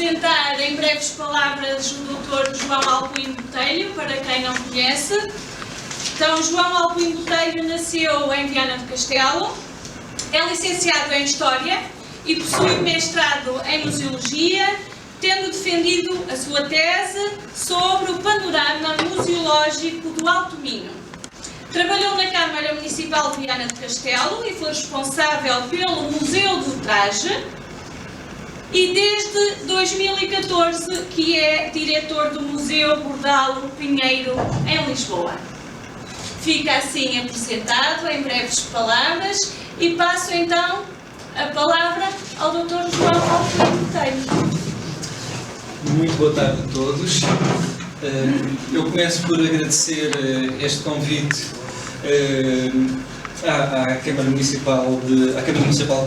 apresentar em breves palavras o Dr. João Alcuim Botelho, para quem não conhece. Então, João Alcuim Botelho nasceu em Viana do Castelo, é licenciado em História e possui mestrado em Museologia, tendo defendido a sua tese sobre o panorama museológico do Alto Minho. Trabalhou na Câmara Municipal de Viana do Castelo e foi responsável pelo Museu do Traje e desde 2014 que é diretor do Museu Bordalo Pinheiro em Lisboa. Fica assim apresentado em breves palavras e passo então a palavra ao Dr. João Alcuim Botelho. Muito boa tarde a todos. Eu começo por agradecer este convite à Câmara Municipal de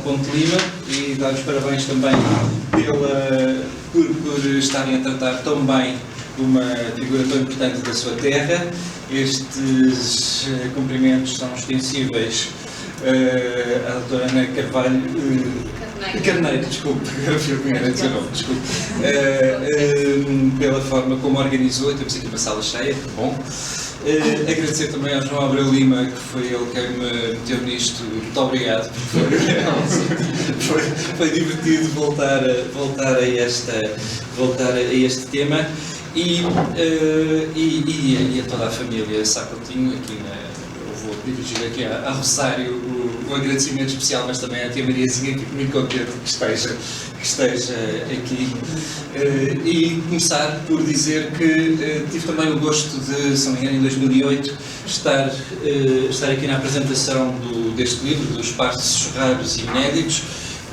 Ponte Lima e dar os parabéns também por estarem a tratar tão bem uma figura tão importante da sua terra. Estes cumprimentos são extensíveis à doutora Ana Carneiro, desculpe, pela forma como organizou. Temos aqui uma sala cheia, que bom. Agradecer também ao João Abreu Lima, que foi ele quem me meteu nisto. Muito obrigado, foi divertido voltar a este tema e a toda a família Sá Coutinho. Eu vou dirigir aqui a Rosário o agradecimento especial, mas também à tia Mariazinha, que muito contente que esteja aqui. E começar por dizer que tive também o gosto de, se não me engano, em 2008, estar aqui na apresentação deste livro, dos Passos Raros e Inéditos,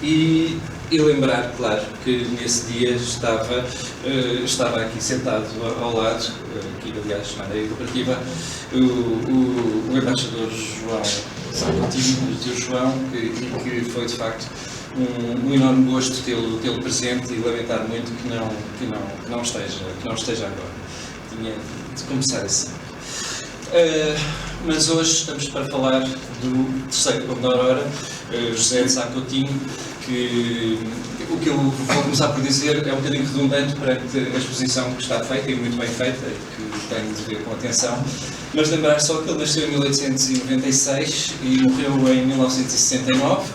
e lembrar, claro, que nesse dia estava aqui sentado ao lado, aqui aliás na área cooperativa, o embaixador João Coutinho, o tio João, que foi de facto um enorme gosto tê-lo presente e lamentar muito que não esteja agora. Tinha de começar assim. Mas hoje estamos para falar do terceiro conto da Aurora, José de Sá Coutinho, que o que eu vou começar por dizer é um bocadinho redundante perante a exposição que está feita, e muito bem feita, que tenho de ver com atenção, mas lembrar só que ele nasceu em 1896 e morreu em 1969,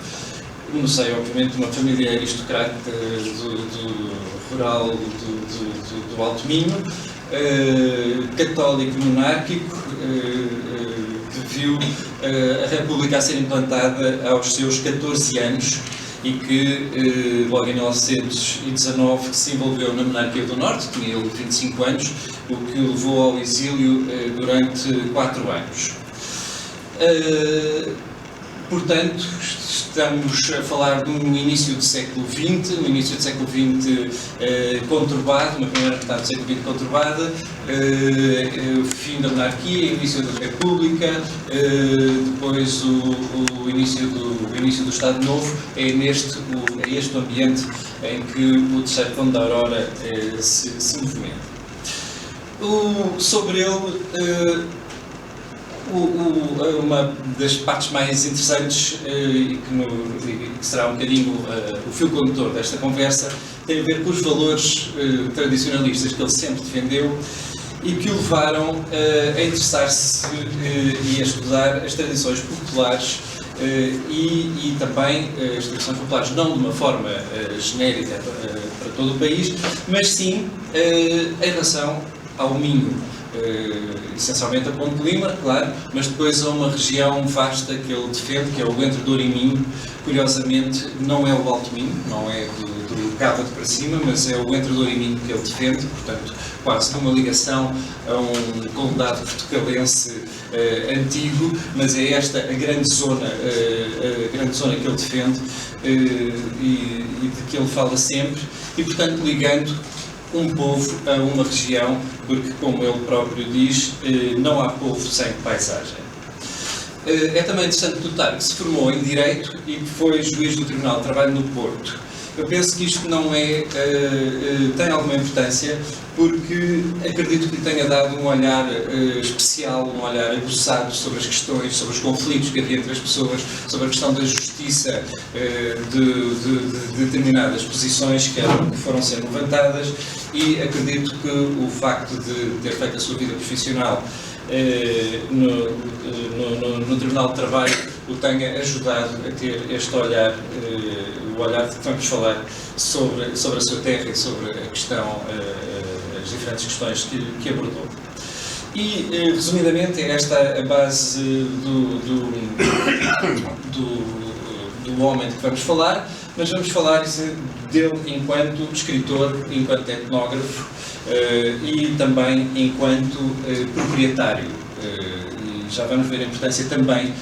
no seio, obviamente, de uma família aristocrata do rural do Alto Minho, católico monárquico, que viu a República a ser implantada aos seus 14 anos e que logo em 1919 se envolveu na monarquia do Norte, tinha ele 25 anos, o que o levou ao exílio durante 4 anos. Portanto, estamos a falar de um início do século XX, conturbado, uma primeira metade do século XX conturbada, o fim da monarquia, início da República, depois o início do Estado Novo. É este o ambiente em que o terceiro conto da Aurora se movimenta. Sobre ele, uma das partes mais interessantes e que será um bocadinho o fio condutor desta conversa tem a ver com os valores tradicionalistas que ele sempre defendeu e que o levaram a interessar-se e a estudar as tradições populares e também as tradições populares não de uma forma genérica para todo o país, mas sim em relação ao Minho. Essencialmente a Ponte Lima, claro, mas depois a uma região vasta que ele defende, que é o Entre Douro e Minho. Curiosamente, não é o Alto Minho, não é do Cávado para cima, mas é o Entre Douro e Minho que ele defende, portanto, quase numa ligação a um condado portucalense antigo, mas é esta a grande zona que ele defende e de que ele fala sempre, e portanto ligando um povo a uma região, porque, como ele próprio diz, não há povo sem paisagem. É também interessante notar que se formou em Direito e que foi juiz do Tribunal de Trabalho no Porto. Eu penso que isto não tem alguma importância, porque acredito que lhe tenha dado um olhar especial, um olhar aguçado sobre as questões, sobre os conflitos que havia entre as pessoas, sobre a questão da justiça de determinadas posições que foram sendo levantadas, e acredito que o facto de ter feito a sua vida profissional no Tribunal de Trabalho o tenha ajudado a ter este olhar, o olhar de que vamos falar sobre a sua terra e sobre a questão, as diferentes questões que abordou. E, resumidamente, é esta a base do homem de que vamos falar, mas vamos falar dele enquanto escritor, enquanto etnógrafo e também enquanto proprietário. E já vamos ver a importância também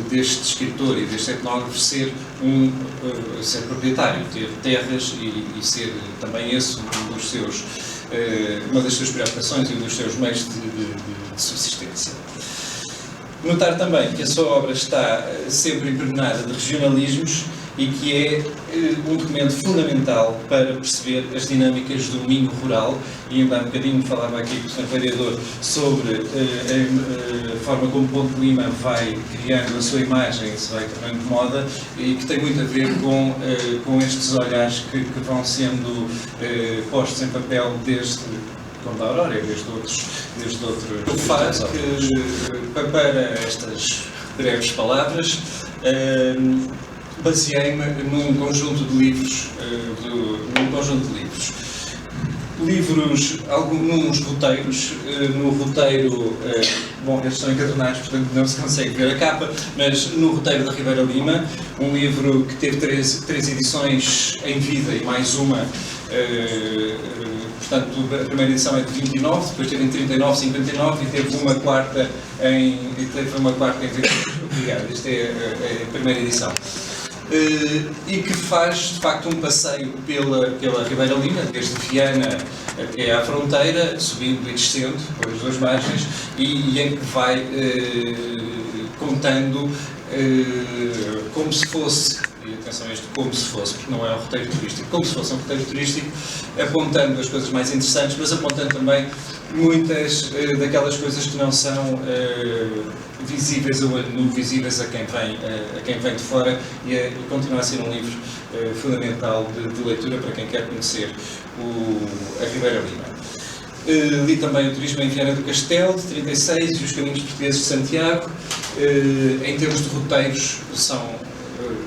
deste escritor e deste etnógrafo ser proprietário, ter terras e ser também esse uma das suas preocupações e um dos seus meios de subsistência. Notar também que a sua obra está sempre impregnada de regionalismos e que é um documento fundamental para perceber as dinâmicas do Minho rural, e ainda há um bocadinho falava aqui com o Sr. Vereador sobre a forma como Ponte de Lima vai criando a sua imagem, se vai tornando moda, e que tem muito a ver com estes olhares que vão sendo postos em papel desde Conde da Aurora e desde outros. O facto que, para estas breves palavras, baseei-me num conjunto de livros, alguns roteiros. No roteiro, bom, eles estão encadernados, portanto não se consegue ver a capa, mas no roteiro da Ribeira Lima, um livro que teve três edições em vida e mais uma. Portanto, a primeira edição é de 29, depois teve em 39, 59 e teve uma quarta em 29. Obrigado, esta é a primeira edição. E que faz, de facto, um passeio pela Ribeira Lima, desde Viana até à fronteira, subindo e descendo, pelas duas margens, e em que vai contando como se fosse, e atenção a isto, como se fosse, porque não é um roteiro turístico, como se fosse um roteiro turístico, apontando as coisas mais interessantes, mas apontando também muitas daquelas coisas que não são visíveis ou não visíveis a quem vem de fora, e continua a ser um livro fundamental de leitura para quem quer conhecer a Ribeira Lima. Li também o Turismo em Viana do Castelo, de 36, e Os Caminhos Portugueses de Santiago. Em termos de roteiros, são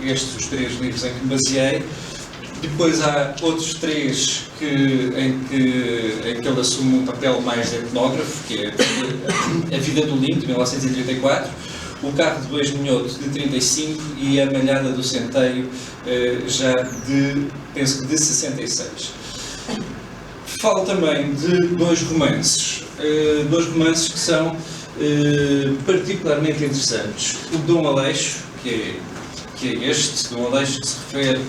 estes os três livros em que me baseei. Depois há outros três em que ele assume um papel mais de etnógrafo, que é A Vida do Limpo, de 1934, O Carro de Bois Minhoto, de 35, e A Malhada do Centeio, penso que de 66. Falo também de dois romances que são particularmente interessantes. O Dom Aleixo, que é este, Dom Aleixo, que se refere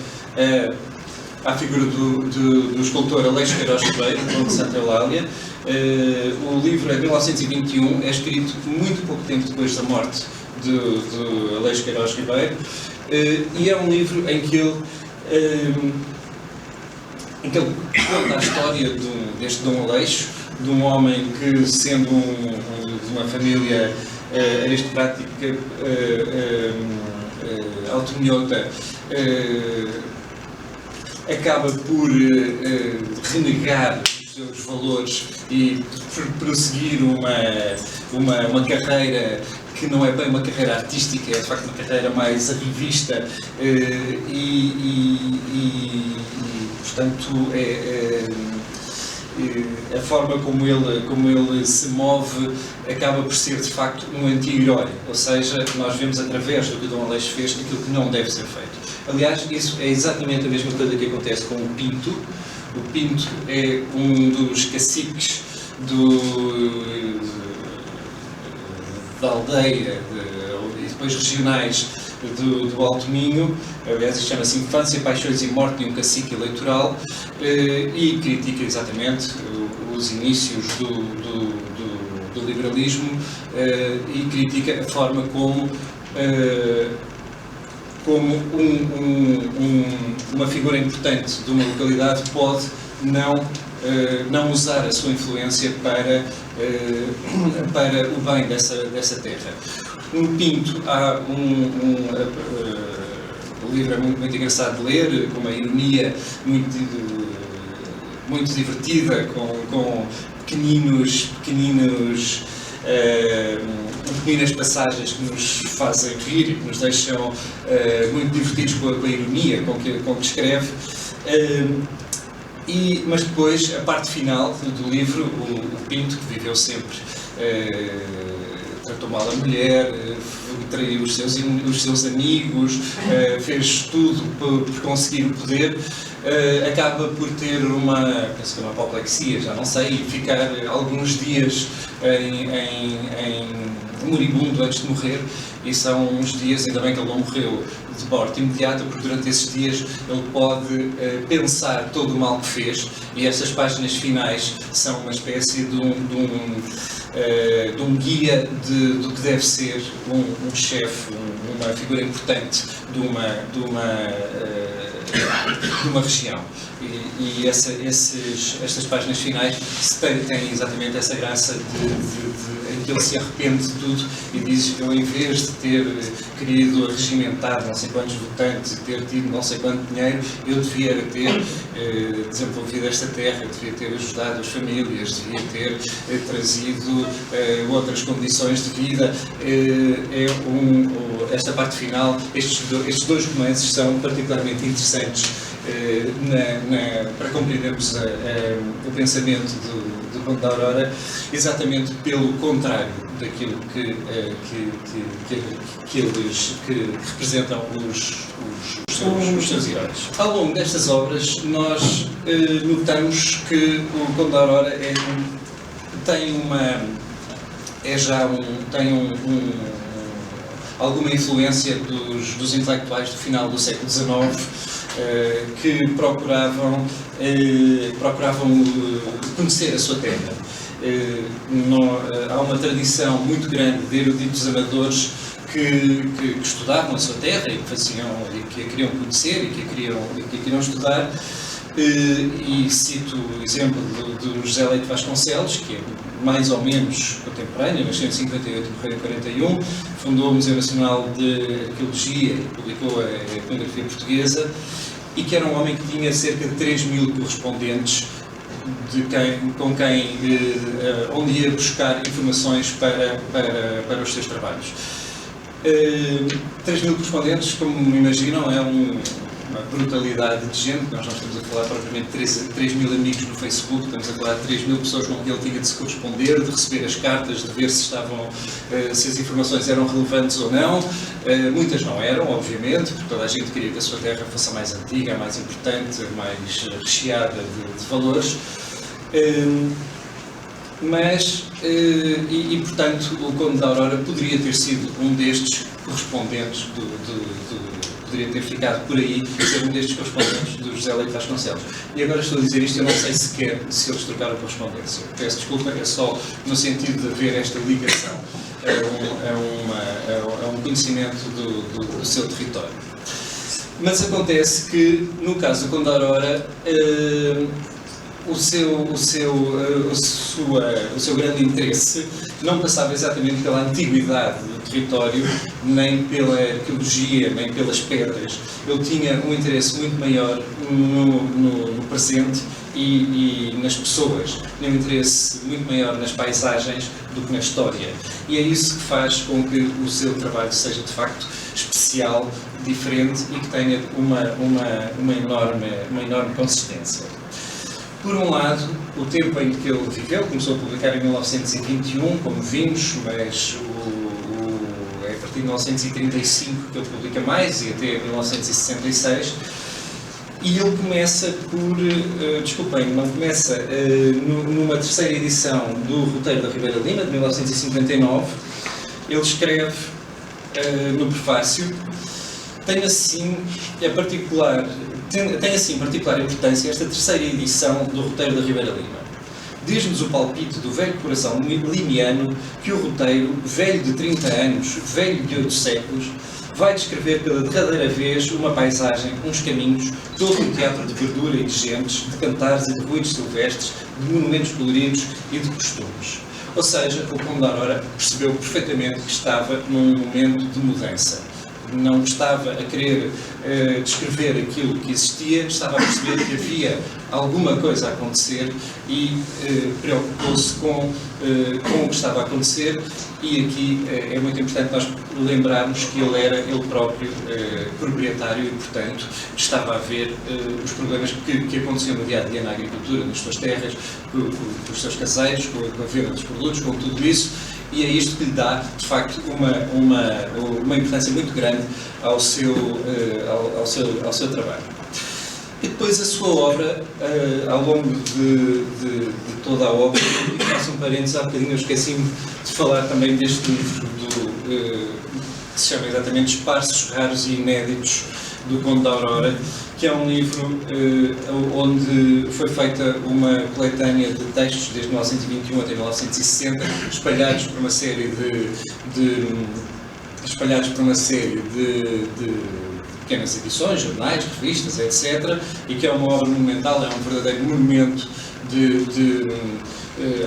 à figura do escultor Aleixo Queiroz Ribeiro, de Santa Eulália. O livro é de 1921, é escrito muito pouco tempo depois da morte de Aleixo Queiroz Ribeiro, e é um livro em que ele conta a história deste Dom Aleixo, de um homem que, sendo de uma família aristocrática altominhota, acaba por renegar os seus valores e prosseguir uma carreira que não é bem uma carreira artística, é de facto uma carreira mais arrivista, portanto a forma como ele se move acaba por ser de facto um anti-herói, ou seja, nós vemos através do que Dom Aleixo fez aquilo que não deve ser feito. Aliás, isso é exatamente a mesma coisa que acontece com o Pinto. O Pinto é um dos caciques da aldeia e depois regionais do Alto Minho. Aliás, isto chama-se Infância, Paixões e Morte de um Cacique Eleitoral, e critica exatamente os inícios do liberalismo, e critica a forma como uma figura importante de uma localidade pode não não usar a sua influência para o bem dessa terra. No Pinto há o livro é muito engraçado de ler, com uma ironia muito divertida, com pequenas passagens que nos fazem rir e que nos deixam muito divertidos com a ironia com que escreve. Mas depois, a parte final do livro, o Pinto, que viveu sempre, tratou mal a mulher, traiu os seus amigos, fez tudo por conseguir o poder, acaba por ter penso que uma apoplexia, já não sei, e ficar alguns dias em moribundo antes de morrer, e são uns dias, ainda bem que ele não morreu de morte imediata, porque durante esses dias ele pode pensar todo o mal que fez, e essas páginas finais são uma espécie de um guia do que deve ser um chefe, uma figura importante de uma região. E estas páginas finais têm exatamente essa graça em que ele se arrepende de tudo e diz: eu, em vez de ter querido regimentar não sei quantos votantes e ter tido não sei quanto dinheiro, eu devia ter desenvolvido esta terra, devia ter ajudado as famílias, devia ter trazido outras condições de vida. Esta parte final, estes dois romances são particularmente interessantes para compreendermos o pensamento do Conde da Aurora, exatamente pelo contrário daquilo que representam os seus heróis. Ao longo destas obras, nós notamos que o Conde da Aurora tem alguma influência dos intelectuais do final do século XIX, que procuravam conhecer a sua terra. Há uma tradição muito grande de eruditos amadores que estudavam a sua terra e que a queriam conhecer e que a queriam estudar. E cito o exemplo do José Leite Vasconcelos, que é mais ou menos contemporâneo, nasceu em 58 e morreu em 41, fundou o Museu Nacional de Arqueologia e publicou a iconografia portuguesa, e que era um homem que tinha cerca de 3.000 correspondentes onde ia buscar informações para os seus trabalhos. 3.000 correspondentes, como imaginam, é uma brutalidade de gente. Nós não estamos a falar propriamente de 3.000 amigos no Facebook, estamos a falar de 3.000 pessoas com quem ele tinha de se corresponder, de receber as cartas, de ver se as informações eram relevantes ou não. Muitas não eram, obviamente, porque toda a gente queria que a sua terra fosse a mais antiga, a mais importante, a mais recheada de valores. Portanto, o Conde da Aurora poderia ter sido um destes correspondentes poderia ter ficado por aí, ser um destes correspondentes do José Leite Vasconcelos. E agora estou a dizer isto, eu não sei sequer se eles trocaram correspondência. Peço desculpa, é só no sentido de haver esta ligação a um conhecimento do seu território. Mas acontece que, no caso do Conde da Aurora, o seu grande interesse não passava exatamente pela antiguidade do território, nem pela arqueologia, nem pelas pedras. Ele tinha um interesse muito maior no presente e nas pessoas, tinha um interesse muito maior nas paisagens do que na história. E é isso que faz com que o seu trabalho seja, de facto, especial, diferente e que tenha uma enorme consistência. Por um lado, o tempo em que ele viveu, começou a publicar em 1921, como vimos, mas é a partir de 1935 que ele publica mais, e até 1966, e ele começa numa terceira edição do Roteiro da Ribeira Lima, de 1959, ele escreve no prefácio: tem assim particular importância esta terceira edição do Roteiro da Ribeira Lima. Diz-nos o palpite do velho coração limiano que o roteiro, velho de 30 anos, velho de 8 séculos, vai descrever pela derradeira vez uma paisagem, uns caminhos, todo um teatro de verdura e de gentes, de cantares e de ruídos silvestres, de monumentos coloridos e de costumes. Ou seja, o Conde da Aurora percebeu perfeitamente que estava num momento de mudança. Não estava a querer descrever aquilo que existia, estava a perceber que havia alguma coisa a acontecer e preocupou-se com o que estava a acontecer, e aqui é muito importante nós lembrarmos que ele era ele próprio proprietário e, portanto, estava a ver os problemas que aconteciam no dia-a-dia na agricultura, nas suas terras, com os seus caseiros, com a venda dos produtos, com tudo isso. E é isto que lhe dá, de facto, uma importância muito grande ao seu trabalho. E depois a sua obra, ao longo de toda a obra, e faço um parênteses, há bocadinho eu esqueci-me de falar também deste livro, que se chama exatamente Espaços Raros e Inéditos, do Conde da Aurora, que é um livro onde foi feita uma coletânea de textos desde 1921 até 1960, espalhados por uma série de pequenas edições, jornais, revistas, etc., e que é uma obra monumental, é um verdadeiro monumento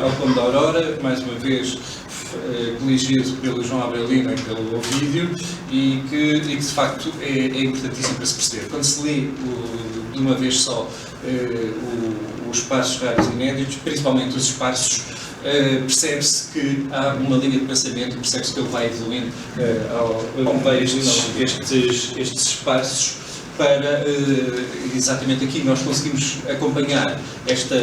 ao Conde da Aurora, mais uma vez coligido pelo João Abrelino e pelo Ovídio, e que de facto é importantíssimo para se perceber. Quando se lê de uma vez só os Espaços Raros e Inéditos, principalmente os espaços, percebe-se que há uma linha de pensamento, percebe-se que ele vai evoluindo ao ver estes espaços, para exatamente aqui nós conseguimos acompanhar esta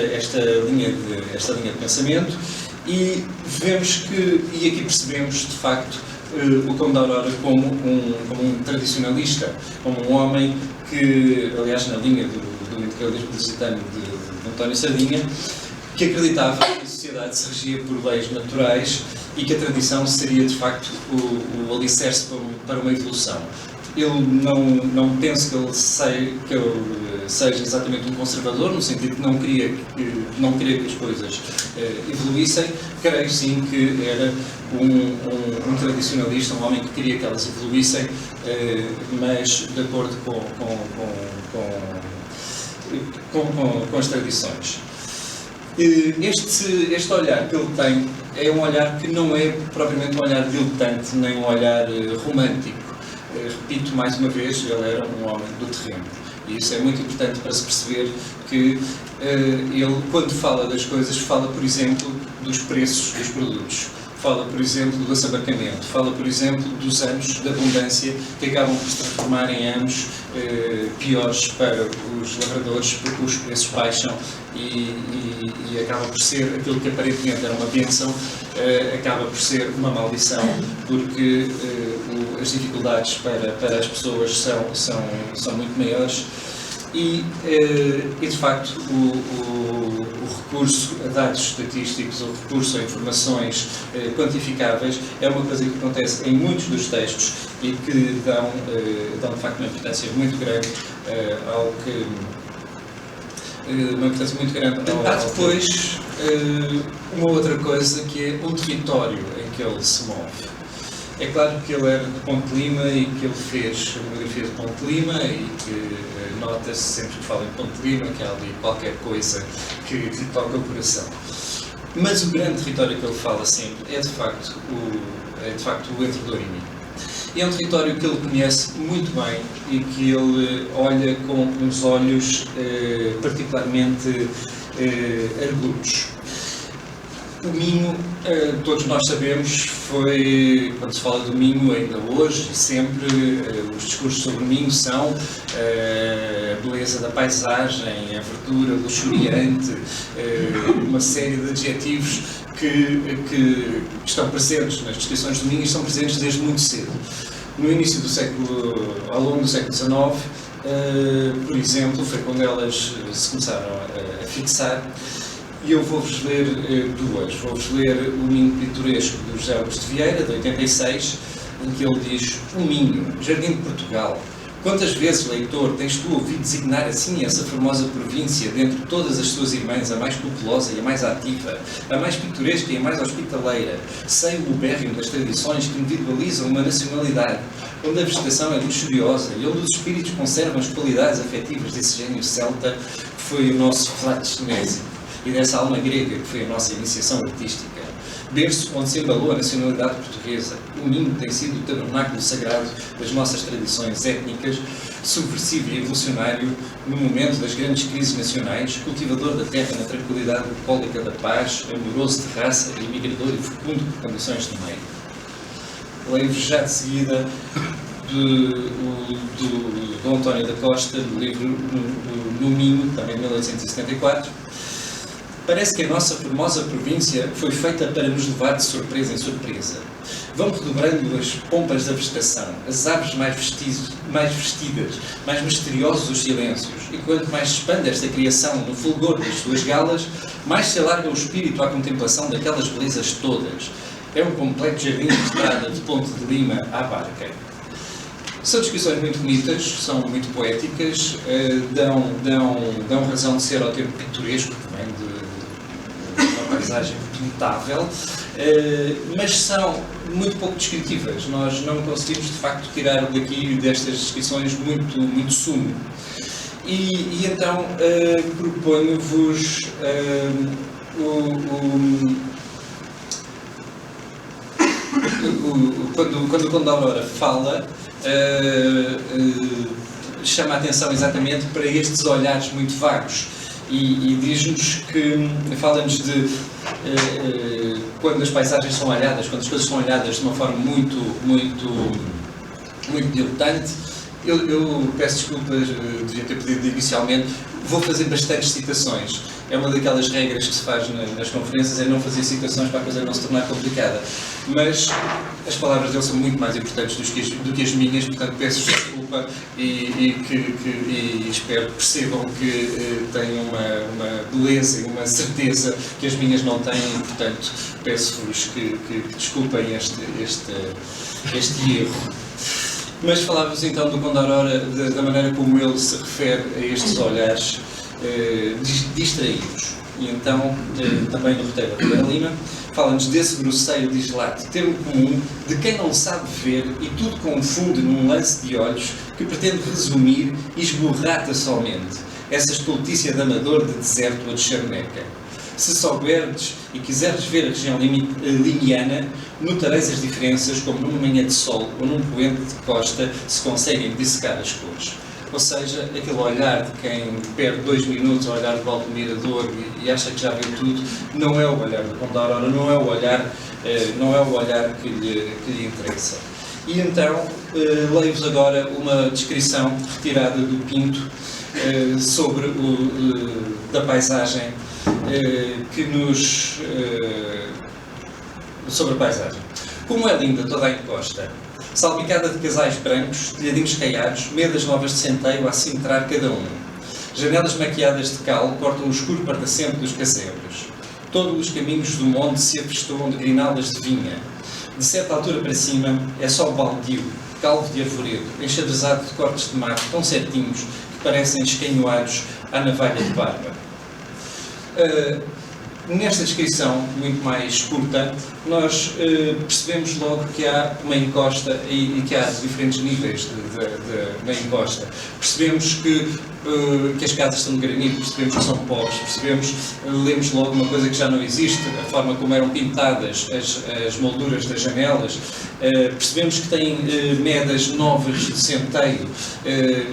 linha de pensamento, e vemos que, e aqui percebemos de facto o Conde da Aurora como um tradicionalista, como um homem que, aliás, na linha do integralismo lusitano de António Sardinha, que acreditava que a sociedade se regia por leis naturais e que a tradição seria de facto o alicerce para uma evolução. Eu não penso que ele seja exatamente um conservador, no sentido que não queria que as coisas evoluíssem. Creio sim que era um tradicionalista, um homem que queria que elas evoluíssem, mas de acordo com as tradições. Este olhar que ele tem é um olhar que não é propriamente um olhar diletante, nem um olhar romântico. Repito mais uma vez, ele era um homem do terreno. E isso é muito importante para se perceber que ele, quando fala das coisas, fala, por exemplo, dos preços dos produtos. Fala, por exemplo, do assabarcamento. Fala, por exemplo, dos anos de abundância que acabam por se transformar em anos piores para os lavradores, porque os preços baixam e acaba por ser aquilo que aparentemente era uma bênção, acaba por ser uma maldição, porque as dificuldades para as pessoas são muito maiores. E de facto, o recurso a dados estatísticos, o recurso a informações quantificáveis é uma coisa que acontece em muitos dos textos e que dão de facto uma importância muito grande ao que... Há depois uma outra coisa, que é o território em que ele se move. É claro que ele era de Ponte Lima e que ele fez a monografia de Ponte Lima e que nota-se sempre que fala em Ponte Lima que há ali qualquer coisa que lhe toca o coração. Mas o grande território que ele fala sempre é de facto o Entre Douro e Minho. E é um território que ele conhece muito bem e que ele olha com uns olhos particularmente argutos. O Minho, todos nós sabemos, quando se fala do Minho, ainda hoje e sempre, os discursos sobre o Minho são a beleza da paisagem, a verdura luxuriante, uma série de adjetivos que estão presentes nas descrições do Minho e estão presentes desde muito cedo. No início do século, ao longo do século XIX, por exemplo, foi quando elas se começaram a fixar. E eu vou-vos ler duas. Vou-vos ler o Minho Pitoresco do José Augusto Vieira, de 86, em que ele diz: "O Minho, jardim de Portugal, Quantas vezes, leitor, tens tu ouvido designar assim essa formosa província, dentre todas as suas irmãs, a mais populosa e a mais ativa, a mais pitoresca e a mais hospitaleira, sem o ubérrimo das tradições que individualizam uma nacionalidade, onde a vegetação é luxuriosa e onde os espíritos conservam as qualidades afetivas desse gênio celta que foi o nosso Flatinésio, e dessa alma grega que foi a nossa iniciação artística. Berço onde se embalou a nacionalidade portuguesa, o ninho tem sido o tabernáculo sagrado das nossas tradições étnicas, subversivo e revolucionário no momento das grandes crises nacionais, cultivador da terra na tranquilidade bucólica da paz, amoroso de raça e migrador e fecundo por condições de meio. Leio-vos já de seguida do António da Costa, do livro No Minho, também de 1874. Parece que a nossa formosa província foi feita para nos levar de surpresa em surpresa. Vão redobrando as pompas da vegetação, as aves mais vestidas, mais misteriosos os silêncios, e quanto mais se expande esta criação no fulgor das suas galas, mais se alarga o espírito à contemplação daquelas belezas todas. É um completo jardim de estrada de Ponte de Lima à Barca. São descrições muito bonitas, são muito poéticas, dão razão de ser ao tempo pitoresco, que vem de uma paisagem notável, mas são muito pouco descritivas. Nós não conseguimos, de facto, tirar daqui destas descrições muito sumo. E então proponho-vos quando o Conde da Aurora fala, chama a atenção exatamente para estes olhares muito vagos e diz-nos que, fala-nos de quando as paisagens são olhadas, quando as coisas são olhadas de uma forma muito diletante. Eu peço desculpas, devia ter pedido inicialmente, vou fazer bastantes citações. É uma daquelas regras que se faz nas conferências, é não fazer citações para a coisa não se tornar complicada. Mas as palavras dele são muito mais importantes do que as minhas, portanto peço desculpa e espero que percebam que têm uma beleza e uma certeza que as minhas não têm, e, portanto peço-vos que desculpem este erro. Mas falávamos então do Conde da Aurora, da maneira como ele se refere a estes olhares distraídos. E então, também no roteiro da Ribeira Lima, fala-nos desse grosseiro dislate, termo comum de quem não sabe ver e tudo confunde num lance de olhos que pretende resumir e esborrata somente essa estultícia de amador de deserto ou de charneca. Se souberdes e quiseres ver a região limiana, notareis as diferenças como numa manhã de sol ou num poente de costa se conseguem dissecar as cores. Ou seja, aquele olhar de quem perde 2 minutos a olhar de volta do mirador e acha que já viu tudo, não é o olhar do Conde da Aurora, não é o olhar que lhe interessa. E então, leio-vos agora uma descrição retirada do Pinto sobre da paisagem sobre a paisagem. Como é linda toda a encosta, salpicada de casais brancos, telhadinhos caiados, medas novas de centeio a cintrar cada um. Janelas maquiadas de cal cortam o escuro pardacento dos casebres. Todos os caminhos do monte se afestoam de grinaldas de vinha. De certa altura para cima é só baldio, calvo de arvoredo, enxadrezado de cortes de mato tão certinhos que parecem escanhoados à navalha de barba. Nesta descrição, muito mais curta, nós percebemos logo que há uma encosta e que há diferentes níveis na encosta. Percebemos que as casas são de granito, percebemos que são pobres, lemos logo uma coisa que já não existe, a forma como eram pintadas as molduras das janelas. Percebemos que têm medas novas de centeio.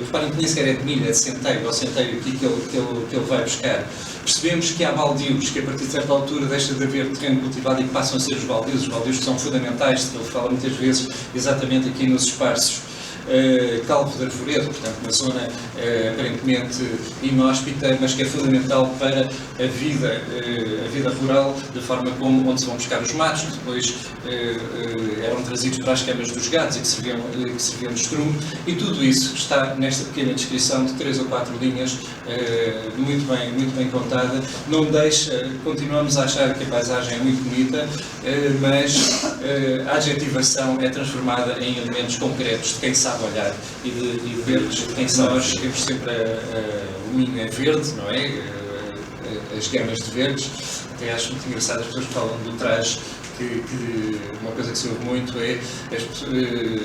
Reparem que nem sequer é de milha, é de centeio, é o centeio aqui que ele vai buscar. Percebemos que há baldios, que a partir de certa altura deixa de haver terreno cultivado e que passam a ser os baldios que são fundamentais, que ele fala muitas vezes exatamente aqui nos esparços. Calvo de Arvoredo, portanto uma zona aparentemente inóspita, mas que é fundamental para a vida rural, da forma como onde se vão buscar os matos, que depois eram trazidos para as camas dos gados e que serviam de estrume, e tudo isso está nesta pequena descrição de 3 ou 4 linhas, muito bem contada. Não deixa, continuamos a achar que a paisagem é muito bonita, mas a adjetivação é transformada em elementos concretos de quem sabe sabe olhar e de verdes. Quem nós temos sempre o Minho é verde, não é? As gamas de verdes. Até acho muito engraçado as pessoas que falam do traje, que uma coisa que se ouve muito é que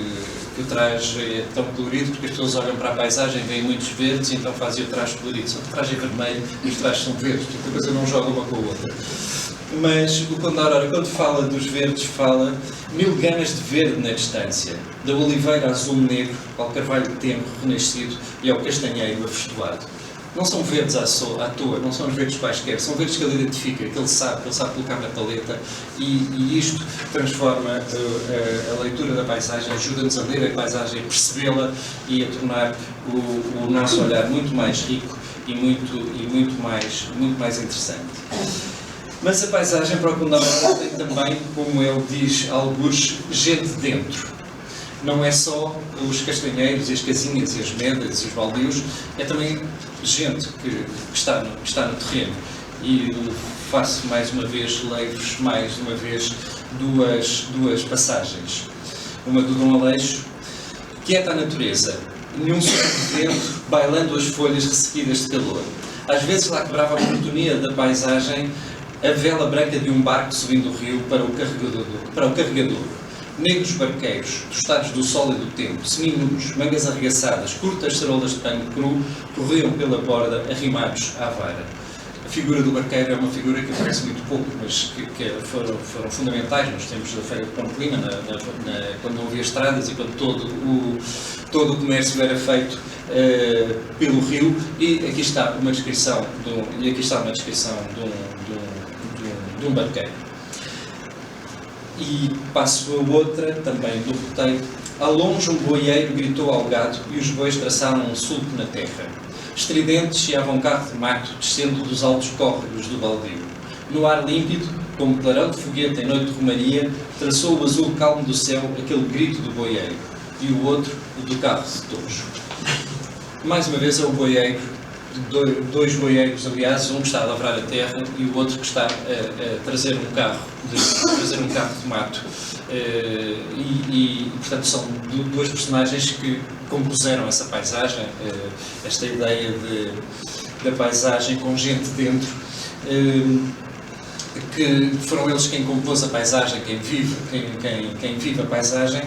o traje é tão colorido porque as pessoas olham para a paisagem, veem muitos verdes e então fazem o traje colorido. Só que o traje é vermelho e os trajes são verdes, portanto a coisa não joga uma com a outra. Mas o Conde da Aurora, quando fala dos verdes, fala 1000 gamas de verde na distância, da oliveira azul negro ao carvalho de tenro renascido e ao castanheiro afestoado. Não são verdes à toa, não são os verdes quaisquer, são verdes que ele identifica, que ele sabe colocar na paleta, e isto transforma a leitura da paisagem, ajuda-nos a ler a paisagem, a percebê-la e a tornar o nosso olhar muito mais rico e muito mais interessante. Mas a paisagem para o Conde da Aurora tem também, como ele diz, alguns gente dentro. Não é só os castanheiros, e as casinhas, e as medas, e os baldios, é também gente que está no terreno. E faço mais uma vez, leio-vos mais uma vez duas passagens. Uma do Dom Aleixo: quieta a natureza, nenhum sopro de vento, bailando as folhas ressequidas de calor. Às vezes lá quebrava a monotonia da paisagem a vela branca de um barco subindo o rio para o carregador. Negros barqueiros, tostados do sol e do tempo, seminus, mangas arregaçadas, curtas cerolas de pano cru, corriam pela borda, arrimados à vara. A figura do barqueiro é uma figura que aparece muito pouco, mas que foram fundamentais nos tempos da Feira de Pamplona, quando não havia estradas e quando todo o comércio era feito pelo rio. E aqui está uma descrição de um barqueiro. E passo a outra, também do roteiro. Ao longe um boieiro gritou ao gado e os bois traçaram um sulco na terra. Estridentes chiavam um carro de mato descendo dos altos córregos do baldio. No ar límpido, como clarão de foguete em noite de romaria, traçou o azul calmo do céu aquele grito do boieiro. E o outro, o do carro de touros. Mais uma vez é o boieiro, dois boieiros, aliás, um que está a lavrar a terra e o outro que está a trazer um carro de mato. E portanto, são duas personagens que compuseram essa paisagem, esta ideia da paisagem com gente dentro, que foram eles quem compôs a paisagem, quem vive a paisagem.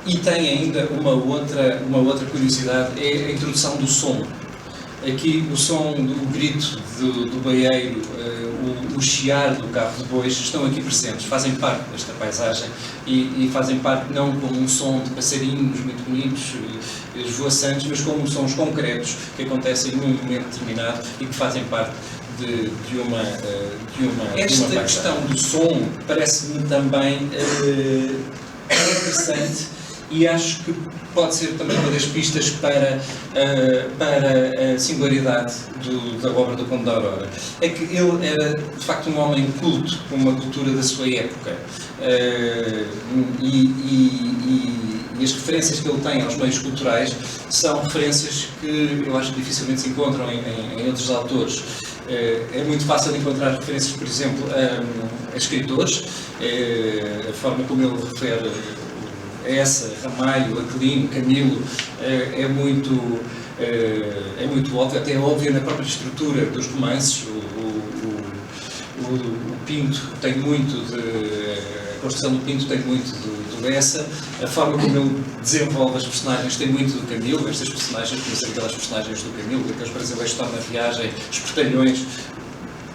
E tem ainda uma outra curiosidade, é a introdução do som. Aqui o som do grito do boieiro, o chiar do carro de bois estão aqui presentes, fazem parte desta paisagem e fazem parte não como um som de passarinhos muito bonitos, esvoaçantes, mas como sons concretos que acontecem num momento determinado e que fazem parte de uma Esta questão do som parece-me também interessante. E acho que pode ser também uma das pistas para a singularidade da obra do Conde da Aurora. É que ele era, de facto, um homem culto, com uma cultura da sua época. E as referências que ele tem aos meios culturais são referências que eu acho que dificilmente se encontram em outros autores. É muito fácil encontrar referências, por exemplo, a escritores, a forma como ele refere essa, Ramalho, Aquilino, Camilo, é muito óbvio, até é óbvio na própria estrutura dos romances. O Pinto tem muito a construção do Pinto tem muito do Lessa, a forma como ele desenvolve as personagens tem muito do Camilo, estas personagens, como aquelas personagens do Camilo, aqueles brasileiros que estão na viagem, os portalhões,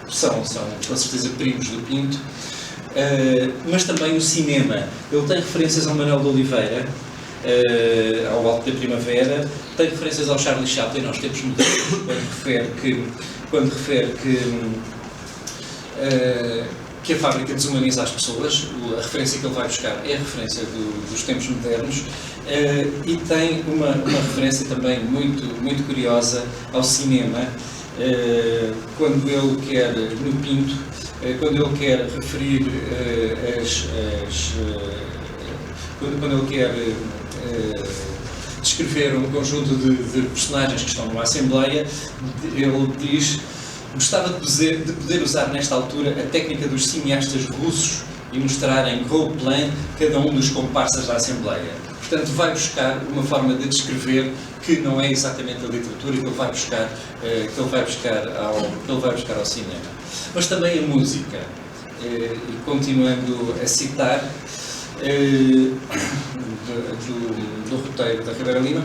são com certeza primos do Pinto. Mas também o cinema. Ele tem referências ao Manuel de Oliveira, ao Alto da Primavera, tem referências ao Charlie Chaplin aos tempos modernos, quando refere que a fábrica desumaniza as pessoas. A referência que ele vai buscar é a referência dos tempos modernos, e tem uma referência também muito curiosa ao cinema, quando ele quer, no Pinto, quando ele quer referir quando ele quer descrever um conjunto de personagens que estão numa Assembleia, ele diz: gostava de poder usar nesta altura a técnica dos cineastas russos e mostrar em gros plan cada um dos comparsas da Assembleia. portanto vai buscar uma forma de descrever que não é exatamente a literatura que ele vai buscar, ao cinema. Mas também a música. E continuando a citar do roteiro da Ribeira Lima,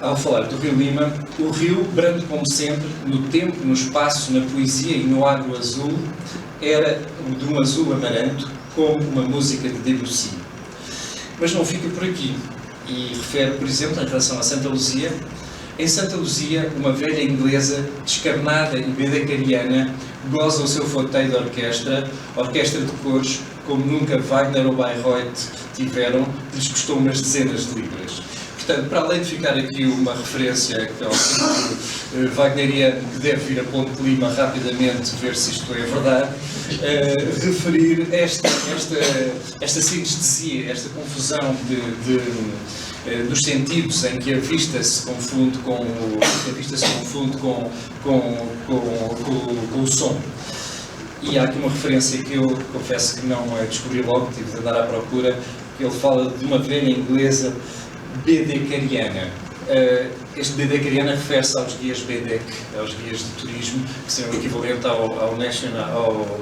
ao falar do Rio Lima, o rio, brando como sempre, no tempo, no espaço, na poesia e no agro azul, era de um azul amaranto, como uma música de Debussy. Mas não fica por aqui, e refere, por exemplo, em relação a Santa Luzia. Em Santa Luzia, uma velha inglesa, descarnada e bedecariana, goza o seu foteio de orquestra de cores, como nunca Wagner ou Bayreuth tiveram, que lhes custou umas dezenas de libras. Portanto, para além de ficar aqui uma referência ao ciclo wagneriano, que deve vir a Ponte de Lima rapidamente ver se isto é verdade, referir esta sinestesia, esta confusão dos sentidos em que a vista se confunde com o som. E há aqui uma referência que eu confesso que não descobri logo, tive de andar à procura, que ele fala de uma velha inglesa bedecariana. Este bedecariana refere-se aos guias BEDEC, aos guias de turismo, que são o equivalente ao National,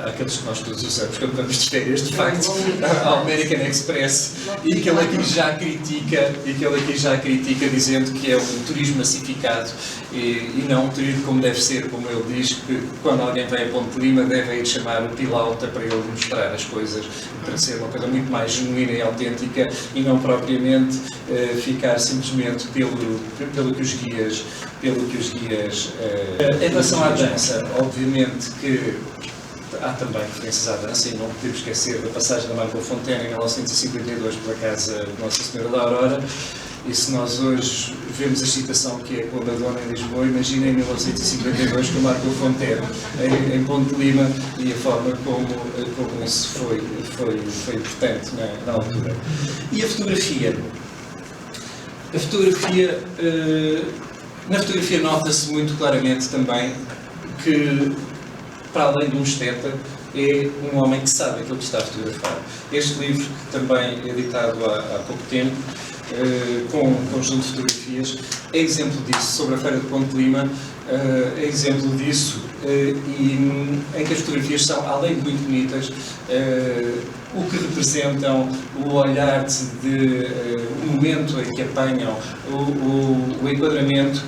aqueles que nós todos usamos quando vamos de férias, de facto, ao American Express, e que ele aqui já critica, dizendo que é um turismo massificado e não um turismo como deve ser, como ele diz, que quando alguém vem a Ponte de Lima deve ir chamar o pilauta para ele mostrar as coisas, para ser uma coisa muito mais genuína e autêntica e não propriamente ficar simplesmente pelo que os guias em relação à dança, obviamente que há também referências à dança e não podemos esquecer da passagem da Margot Fontaine em 1952 pela casa de Nossa Senhora da Aurora, e se nós hoje vemos a excitação que é com a Madonna em Lisboa, imaginem em 1952 com a Margot Fontaine em Ponte de Lima e a forma como isso foi importante na altura. E a fotografia? Na fotografia nota-se muito claramente também que, para além de um esteta, é um homem que sabe aquilo que está a fotografar. Este livro, que também é editado há pouco tempo, com um conjunto de fotografias, é exemplo disso. Sobre a Feira de Ponte de Lima, é exemplo disso, e em que as fotografias são, além de muito bonitas, o que representam, o olhar o momento em que apanham, o enquadramento,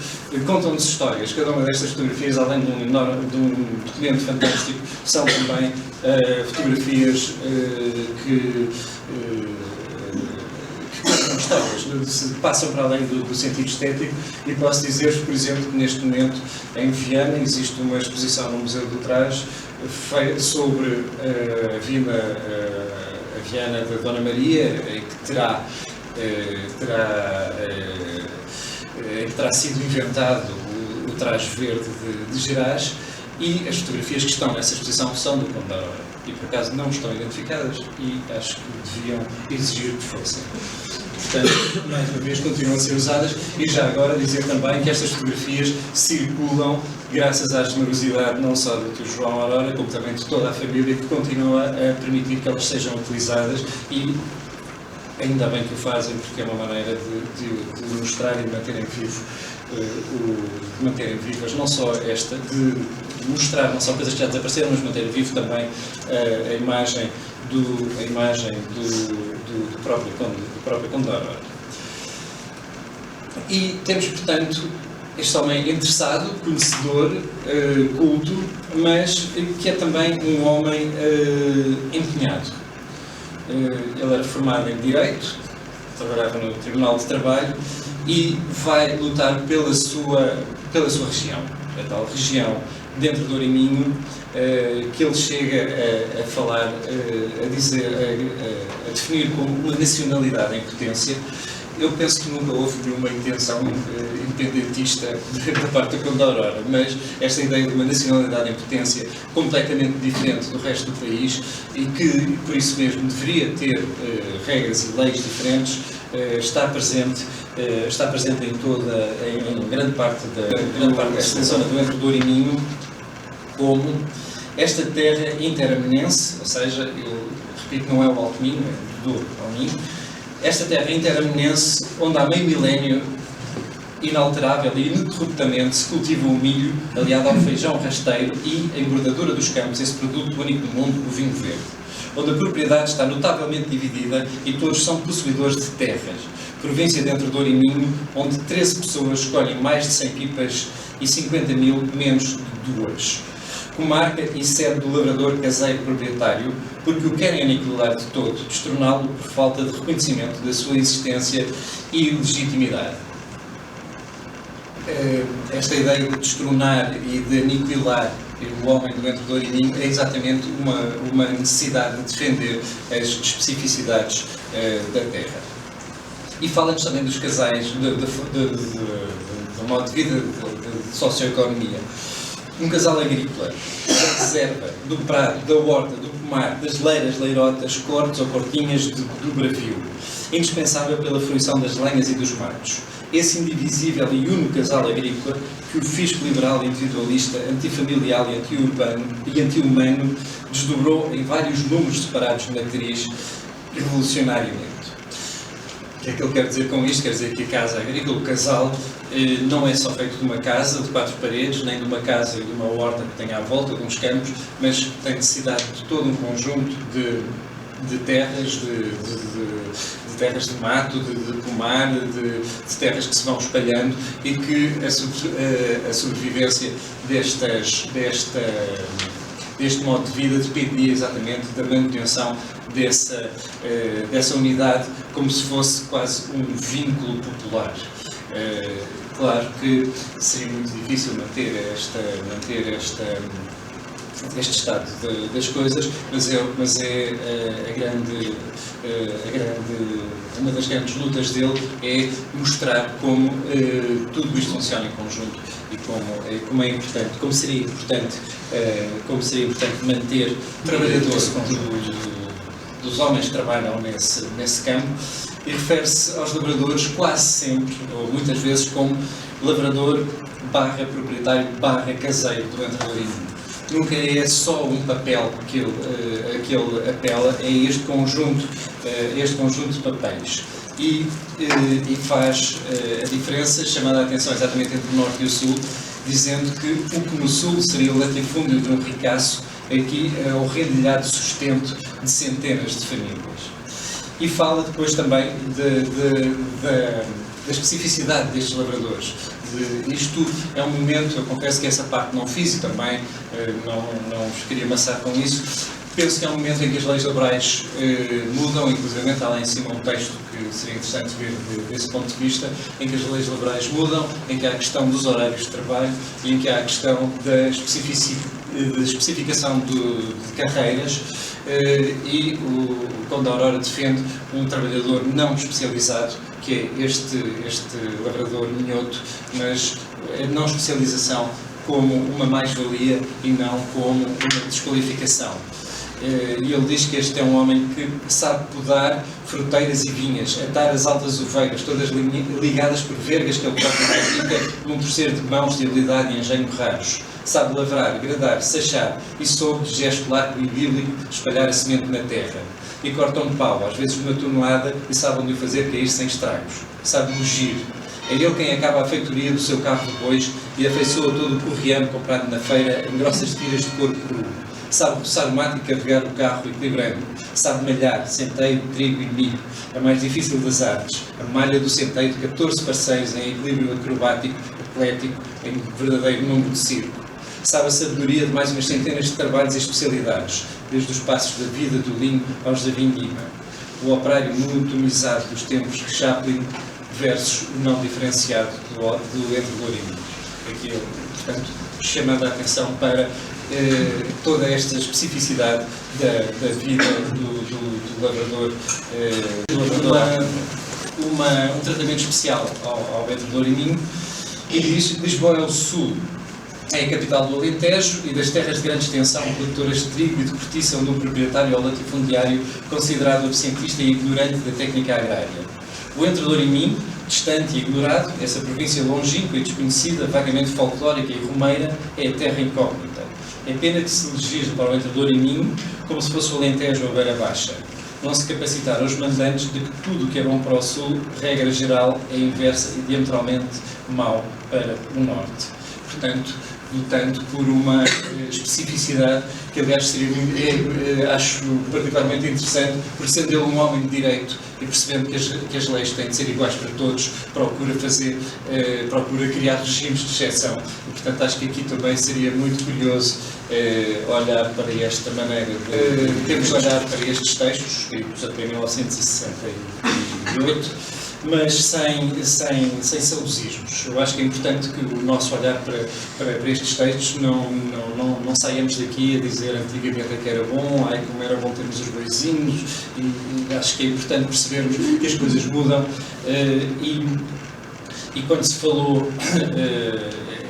contam-nos histórias. Cada uma destas fotografias, além de um documento fantástico, são também fotografias que contam histórias, passam para além do sentido estético, e posso dizer-vos, por exemplo, que neste momento em Viana existe uma exposição no Museu do Trás sobre a Vila Viana da Dona Maria, que terá sido inventado o traje verde de Gerais, e as fotografias que estão nessa exposição são do Conde da Aurora, e por acaso não estão identificadas, e acho que deviam exigir que fossem. Portanto, mais uma vez, continuam a ser usadas, e já agora dizer também que estas fotografias circulam graças à generosidade não só do Dr. João Aurora, como também de toda a família, que continua a permitir que elas sejam utilizadas, e ainda bem que o fazem, porque é uma maneira de mostrar e de manterem vivas não só de mostrar não só coisas que já desapareceram, mas manter vivo também a imagem do próprio Conde da Aurora. E temos, portanto, este homem interessado, conhecedor, culto, mas que é também um homem empenhado. Ele era formado em Direito, trabalhava no Tribunal de Trabalho e vai lutar pela sua região, a tal região dentro do Ourinho, que ele chega a falar, a definir como uma nacionalidade em potência. Eu penso que nunca houve nenhuma intenção independentista da parte do Conde da Aurora, mas esta ideia de uma nacionalidade em potência completamente diferente do resto do país e que, por isso mesmo, deveria ter regras e leis diferentes, está presente em grande parte desta zona do Entre Douro e Minho, como esta terra interaminense, ou seja, eu repito, não é o Alto Minho, é do Douro ao Minho. Esta terra interaminense, onde há meio milénio, inalterável e ininterruptamente se cultiva o milho, aliado ao feijão rasteiro e, em bordadura dos campos, esse produto único do mundo, o vinho verde, onde a propriedade está notavelmente dividida e todos são possuidores de terras. Província de Entre Douro e Minho, onde 13 pessoas escolhem mais de 100 pipas e 50 mil menos de 2. Comarca e sede do lavrador caseiro proprietário, porque o querem aniquilar de todo, destorná-lo por falta de reconhecimento da sua existência e legitimidade. Esta ideia de destronar e de aniquilar o homem do Entre Douro e Minho é exatamente uma necessidade de defender as especificidades da terra. E fala-nos também dos casais, do modo de vida, de socioeconomia. Um casal agrícola, da reserva, do prado, da horta, do pomar, das leiras, leirotas, cortes ou cortinhas do bravio, indispensável pela fruição das lenhas e dos matos. Esse indivisível e único casal agrícola que o fisco liberal individualista, antifamiliar e anti-humano desdobrou em vários números separados na matriz revolucionariamente. O que é que ele quer dizer com isto? Quer dizer que a casa agrícola, o casal, não é só feito de uma casa de 4 paredes, nem de uma casa e de uma horta que tenha à volta, de uns campos, mas tem necessidade de todo um conjunto de terras, de terras de mato, de pomar, de terras que se vão espalhando e que a sobrevivência deste modo de vida dependia exatamente da manutenção dessa unidade, como se fosse quase um vínculo popular. Claro que seria muito difícil manter este estado das coisas, mas é uma das grandes lutas dele é mostrar como tudo isto funciona em conjunto e como é importante, como seria importante manter trabalhadores dos homens que trabalham nesse campo, e refere-se aos lavradores quase sempre, ou muitas vezes, como lavrador / proprietário / caseiro do Entre Douro e Minho. Nunca é só um papel que ele apela, é este conjunto de papéis. E faz a diferença, chamando a atenção exatamente entre o Norte e o Sul, dizendo que o que no Sul seria o latifúndio de um ricaço, aqui é o rendilhado sustento de centenas de famílias. E fala depois também da especificidade destes lavradores. Isto é um momento, eu confesso que essa parte não fiz e também não vos queria amassar com isso. Penso que é um momento em que as leis laborais mudam, inclusive está lá em cima um texto que seria interessante ver desse ponto de vista, em que as leis laborais mudam, em que há a questão dos horários de trabalho e em que há a questão da especificação de carreiras, e o Conde da Aurora defende um trabalhador não especializado, que é este lavrador minhoto, mas a não especialização como uma mais-valia e não como uma desqualificação. E ele diz que este é um homem que sabe podar fruteiras e vinhas, atar as altas ovelhas, todas ligadas por vergas que ele próprio pratica num terceiro de mãos de habilidade e engenho raros. Sabe lavrar, gradar, sachar e soube, gesto largo e bíblico, espalhar a semente na terra. E corta um pau, às vezes uma tonelada, e sabe onde o fazer cair sem estragos. Sabe mugir. É ele quem acaba a feitoria do seu carro de bois e afeiçoa todo o correano comprado na feira em grossas tiras de couro cru. Sabe roçar o mato e carregar o carro equilibrando. Sabe malhar centeio, trigo e milho, a mais difícil das artes. A malha do centeio de 14 parceiros em equilíbrio acrobático, atlético, em verdadeiro número de circo. Sabe a sabedoria de mais umas centenas de trabalhos e especialidades, desde os passos da vida do linho aos da vindima. O operário monotonizado dos tempos de Chaplin versus o não diferenciado do Entre Douro e Minho. Aqui, portanto, chamando a atenção para toda esta especificidade da vida do lavrador, um tratamento especial ao Entre Douro e Minho, e diz: Lisboa é o Sul, é a capital do Alentejo e das terras de grande extensão, produtoras de trigo e de cortiça, onde um proprietário ou latifundiário considerado absentista e ignorante da técnica agrária. O Entre Douro e Minho, distante e ignorado, essa província longínqua e desconhecida, vagamente folclórica e romeira, é a terra incógnita. É pena que se legisle para o entre Douro e Minho como se fosse o Alentejo ou a Beira Baixa. Não se capacitar os mandantes de que tudo o que é bom para o Sul, regra geral, é inversa e diametralmente mau para o Norte. Portanto, lutando por uma especificidade que, aliás, seria, acho particularmente interessante, por sendo ele um homem de direito e percebendo que as leis têm de ser iguais para todos, procura criar regimes de exceção. E, portanto, acho que aqui também seria muito curioso olhar para esta maneira. Temos de olhar para estes textos, escritos até 1968, mas sem saudosismos. Eu acho que é importante que o nosso olhar para estes textos não saiamos daqui a dizer antigamente é que era bom, ai como era bom termos os boizinhos, e acho que é importante percebermos que as coisas mudam e quando se falou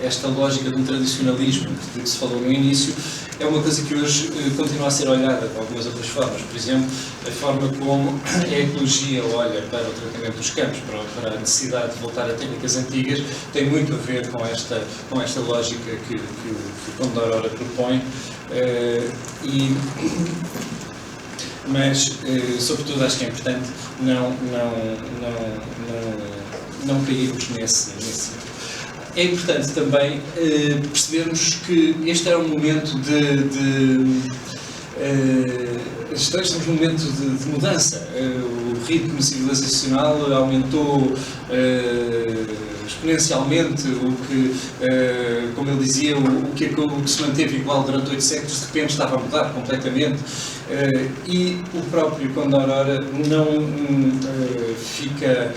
esta lógica de um tradicionalismo de que se falou no início, é uma coisa que hoje continua a ser olhada de algumas outras formas. Por exemplo, a forma como a ecologia olha para o tratamento dos campos, para a necessidade de voltar a técnicas antigas, tem muito a ver com esta lógica que o Condor Ora propõe. Mas, sobretudo, acho que é importante não cairmos nesse. É importante também percebermos que este era um momento estamos num momento de mudança. O ritmo civilizacional aumentou exponencialmente, como ele dizia, o que se manteve igual durante 8 séculos, de repente estava a mudar completamente. E o próprio Condor Ora não fica...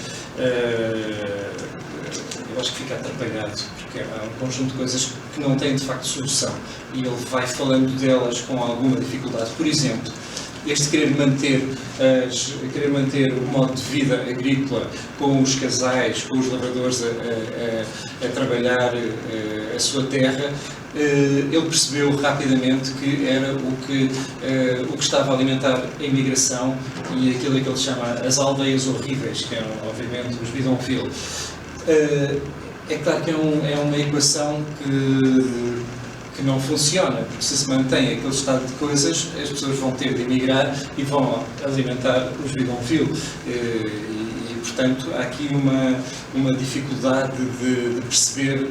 eu acho que fica atrapalhado, porque há um conjunto de coisas que não têm de facto solução e ele vai falando delas com alguma dificuldade. Por exemplo, este querer manter o modo de vida agrícola com os casais, com os lavradores a trabalhar a sua terra, ele percebeu rapidamente que era o que estava a alimentar a imigração e aquilo que ele chama as aldeias horríveis, que eram obviamente os bidonville. É claro que é uma equação que não funciona, porque se mantém aquele estado de coisas, as pessoas vão ter de emigrar e vão alimentar os bidonville. E portanto, há aqui uma dificuldade de perceber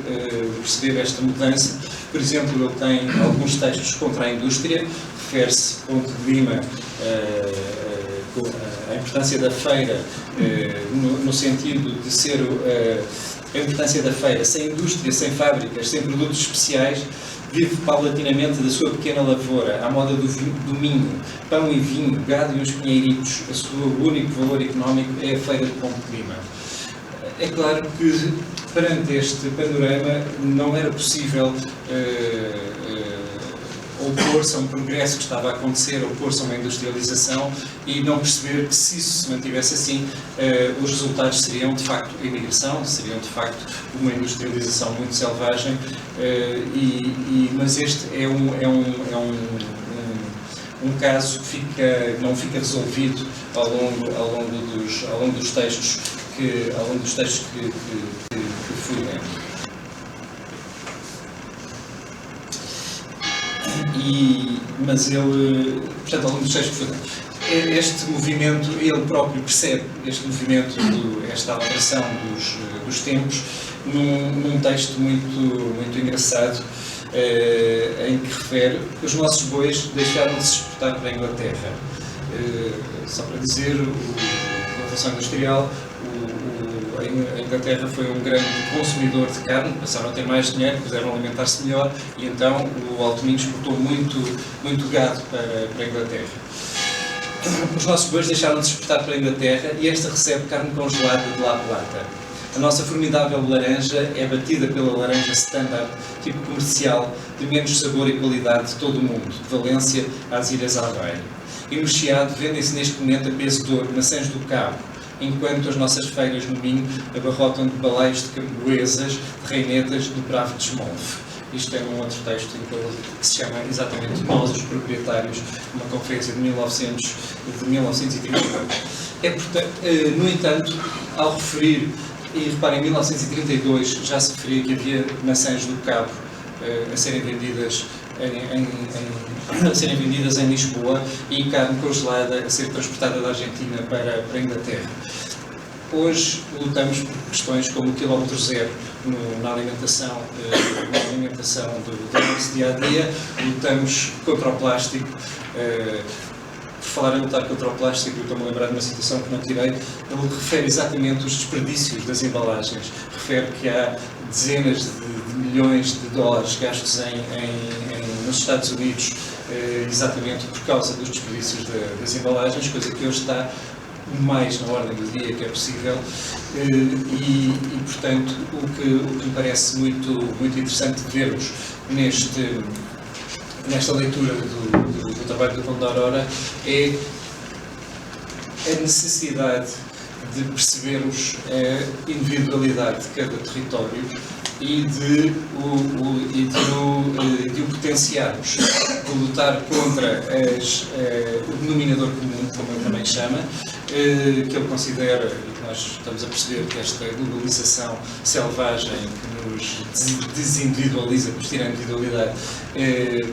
esta mudança. Por exemplo, ele tem alguns textos contra a indústria, refere-se, Ponte de Lima, a importância da feira, no sentido de ser a importância da feira, sem indústria, sem fábricas, sem produtos especiais, vive paulatinamente da sua pequena lavoura, à moda do Minho, pão e vinho, gado e uns pinheiritos. O seu único valor económico é a feira de Ponte de Lima. É claro que, perante este panorama, não era possível opor-se a um progresso que estava a acontecer, opor-se a uma industrialização e não perceber que, se isso se mantivesse assim, os resultados seriam de facto a imigração, seriam de facto uma industrialização muito selvagem, mas este é um caso que não fica resolvido ao longo dos textos que fui lendo. Mas ele, portanto, ao longo dos textos que fui lendo, este movimento, ele próprio percebe este movimento, esta alteração dos tempos, num texto muito engraçado, em que refere que os nossos bois deixaram de se exportar para a Inglaterra. Só para dizer, a Revolução Industrial, a Inglaterra foi um grande consumidor de carne, passaram a ter mais dinheiro, puderam alimentar-se melhor e então o Alto Minho exportou muito gado para a Inglaterra. Os nossos bois deixaram de se exportar para a Inglaterra e esta recebe carne congelada de La Plata. A nossa formidável laranja é batida pela laranja standard, tipo comercial, de menos sabor e qualidade de todo o mundo, de Valência às Ilhas Algarve. E no Chiado vendem-se neste momento a peso de ouro, maçãs do Cabo, enquanto as nossas feiras no Minho abarrotam de baleios de camboesas, de reinetas, de bravo de esmolfe. Isto é um outro texto que se chama exatamente Nós, os Proprietários, uma conferência de 1938. No entanto, ao referir, e reparem, em 1932 já se referia que havia maçãs do Cabo a serem vendidas a serem vendidas em Lisboa e carne congelada a ser transportada da Argentina para a Inglaterra. Hoje lutamos por questões como o quilómetro zero na alimentação do nosso dia-a-dia, lutamos contra o plástico. Por falar em lutar contra o plástico, eu estou-me a lembrar de uma situação que não tirei. Ele refere exatamente os desperdícios das embalagens. Refere que há dezenas de milhões de dólares gastos nos Estados Unidos exatamente por causa dos desperdícios das embalagens, coisa que hoje está mais na ordem do dia que é possível e portanto, o que me parece muito interessante vermos nesta leitura do trabalho do Conde da Aurora é a necessidade de percebermos a individualidade de cada território e de o potenciarmos, de lutar contra o denominador comum, como ele também chama, que ele considera, e nós estamos a perceber que esta globalização selvagem que nos desindividualiza, que nos tira a individualidade,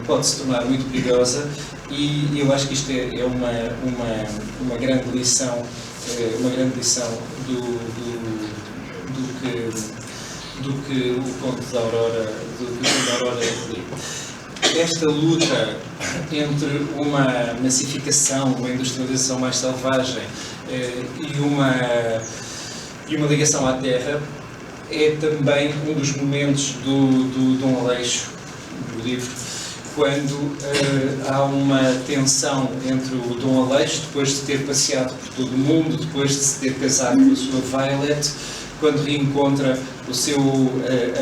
pode se tornar muito perigosa e eu acho que isto é uma grande lição, do que o Conde da Aurora referiu. Esta luta entre uma massificação, uma industrialização mais selvagem e uma ligação à terra é também um dos momentos do Dom Aleixo, do livro, quando há uma tensão entre o Dom Aleixo, depois de ter passeado por todo o mundo, depois de se ter casado com a sua Violet, quando reencontra o seu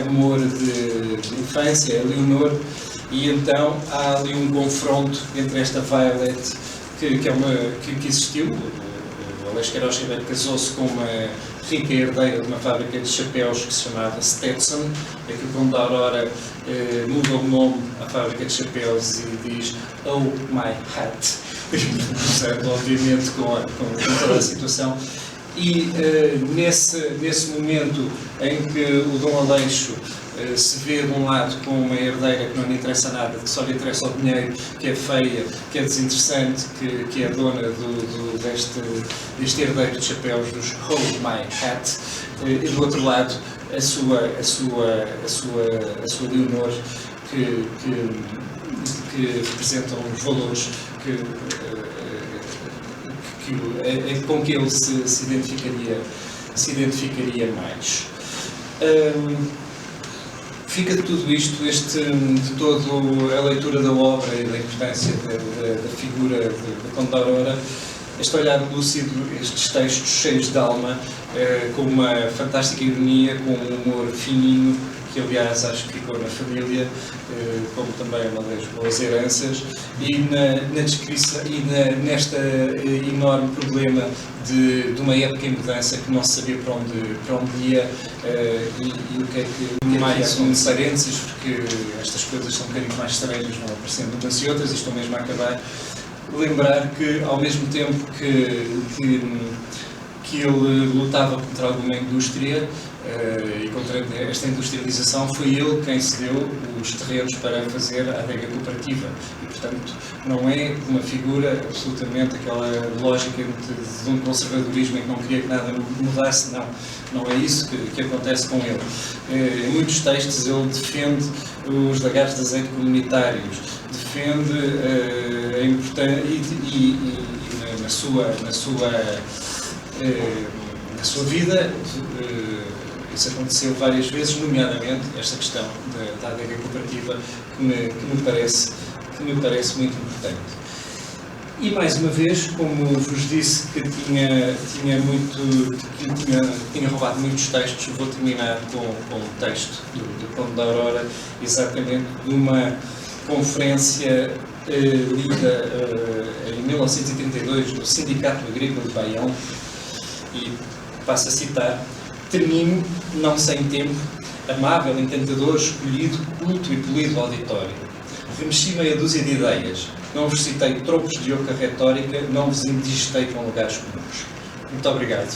amor de infância, a Leonor, e então há ali um confronto entre esta Violet, que existiu. O Aleixo Queiroz Ribeiro casou-se com uma rica herdeira de uma fábrica de chapéus que se chamava Stetson, e que o Conde da Aurora muda o nome à fábrica de chapéus e diz "Oh my hat", usando obviamente com toda a situação. E nesse momento em que o Dom Aleixo se vê de um lado com uma herdeira que não lhe interessa nada, que só lhe interessa o dinheiro, que é feia, que é desinteressante, que é dona deste herdeiro de chapéus, dos "Hold My Hat", e do outro lado a sua Leonor, que representam os valores com que ele se identificaria mais. Fica de tudo isto, de toda a leitura da obra e da importância da figura de Conde da Aurora, este olhar lúcido, estes textos cheios de alma, com uma fantástica ironia, com um humor fininho, que aliás acho que ficou na família, como também uma das boas heranças, e na descrição e nesta enorme problema de uma época em mudança que não se sabia para onde ia, e o que é que mais um parênteses, porque estas coisas são um bocadinho mais estranhas, vão aparecendo umas e outras, e estou mesmo a acabar. Lembrar que ao mesmo tempo que ele lutava contra alguma indústria e contra esta industrialização, foi ele quem cedeu os terrenos para fazer a adega cooperativa e, portanto, não é uma figura absolutamente aquela lógica de um conservadorismo em que não queria que nada mudasse, não é isso que acontece com ele. Em muitos textos ele defende os lagares de azeite comunitários, defende a importância e na sua vida isso aconteceu várias vezes, nomeadamente esta questão da adega cooperativa que me parece muito importante. E mais uma vez, como vos disse que tinha roubado muitos textos, vou terminar com um texto do Conde da Aurora, exatamente de uma conferência lida em 1932 no Sindicato Agrícola de Baião, e passo a citar: "Termino, não sem tempo, amável, encantador, escolhido, culto e polido auditório. Remexi meia dúzia de ideias, não vos citei tropos de oca retórica, não vos indigestei com lugares comuns." Muito obrigado.